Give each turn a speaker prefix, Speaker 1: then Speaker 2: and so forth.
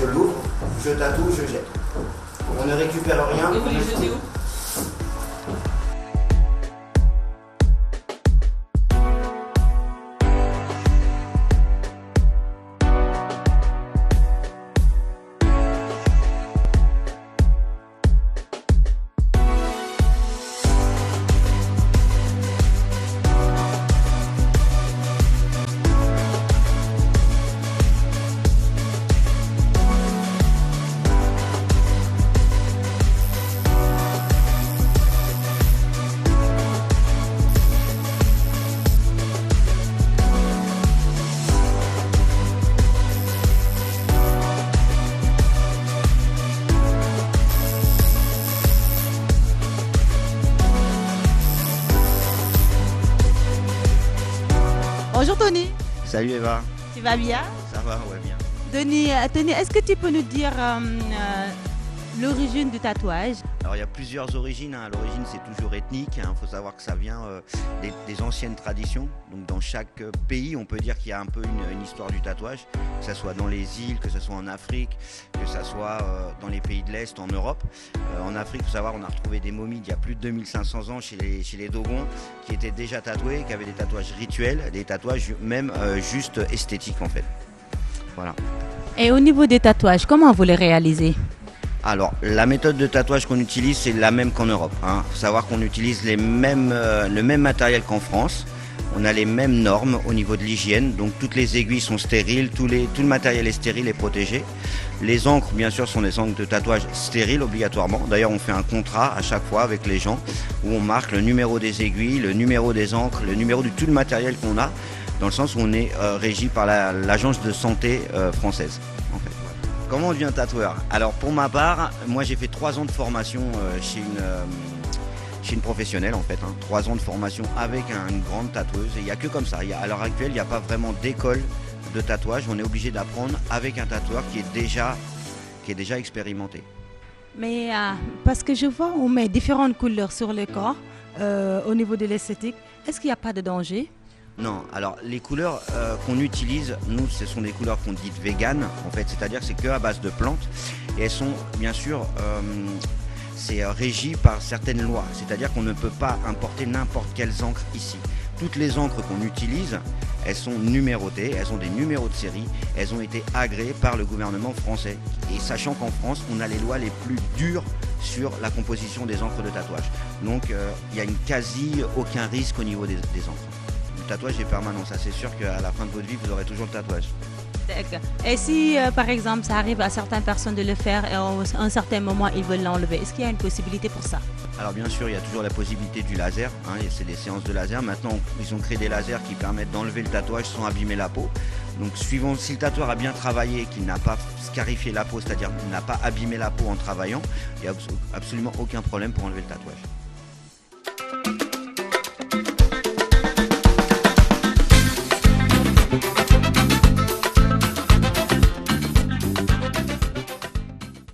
Speaker 1: je l'ouvre, je tatoue, je jette. On ne récupère rien.
Speaker 2: Et vous les jetez où?
Speaker 3: Bonjour Tony,
Speaker 4: Salut Eva,
Speaker 3: tu vas bien?
Speaker 4: ça va, ouais bien.
Speaker 3: Tony, est-ce que tu peux nous dire l'origine du tatouage?
Speaker 4: Alors il y a plusieurs origines, hein. L'origine c'est toujours ethnique, il faut savoir que ça vient des anciennes traditions. Donc dans chaque pays on peut dire qu'il y a un peu une histoire du tatouage, que ce soit dans les îles, que ce soit en Afrique, que ce soit dans les pays de l'Est, en Europe. En Afrique, il faut savoir, on a retrouvé des momies d'il y a plus de 2500 ans chez les Dogons qui étaient déjà tatoués, qui avaient des tatouages rituels, des tatouages même juste esthétiques en fait. Voilà.
Speaker 3: Et au niveau des tatouages, comment vous les réalisez?
Speaker 4: Alors, la méthode de tatouage qu'on utilise, c'est la même qu'en Europe. Il faut savoir qu'on utilise le même matériel qu'en France. On a les mêmes normes au niveau de l'hygiène. Donc, toutes les aiguilles sont stériles, tout le matériel est stérile et protégé. Les encres, bien sûr, sont des encres de tatouage stériles obligatoirement. D'ailleurs, on fait un contrat à chaque fois avec les gens où on marque le numéro des aiguilles, le numéro des encres, le numéro de tout le matériel qu'on a, dans le sens où on est régi par l'agence de santé française. En fait. Comment on devient tatoueur? Alors pour ma part, moi j'ai fait 3 ans de formation chez une professionnelle en fait. 3 ans de formation avec une grande tatoueuse. Et il n'y a que comme ça. À l'heure actuelle, il n'y a pas vraiment d'école de tatouage. On est obligé d'apprendre avec un tatoueur qui est déjà expérimenté.
Speaker 3: Mais parce que je vois, on met différentes couleurs sur le corps au niveau de l'esthétique. Est-ce qu'il n'y a pas de danger?
Speaker 4: Non, alors les couleurs qu'on utilise, nous, ce sont des couleurs qu'on dit véganes, en fait, c'est-à-dire que c'est que à base de plantes et elles sont bien sûr c'est régi par certaines lois, c'est-à-dire qu'on ne peut pas importer n'importe quelles encres ici. Toutes les encres qu'on utilise, elles sont numérotées, elles ont des numéros de série, elles ont été agréées par le gouvernement français. Et sachant qu'en France, on a les lois les plus dures sur la composition des encres de tatouage. Donc il y a aucun risque au niveau des encres. Le tatouage est permanent, ça c'est sûr qu'à la fin de votre vie, vous aurez toujours le tatouage.
Speaker 3: D'accord. Et si, par exemple, ça arrive à certaines personnes de le faire et à un certain moment, ils veulent l'enlever, est-ce qu'il y a une possibilité pour ça?
Speaker 4: Alors bien sûr, il y a toujours la possibilité du laser, c'est des séances de laser. Maintenant, ils ont créé des lasers qui permettent d'enlever le tatouage sans abîmer la peau. Donc suivant si le tatoueur a bien travaillé, qu'il n'a pas scarifié la peau, c'est-à-dire qu'il n'a pas abîmé la peau en travaillant, il n'y a absolument aucun problème pour enlever le tatouage.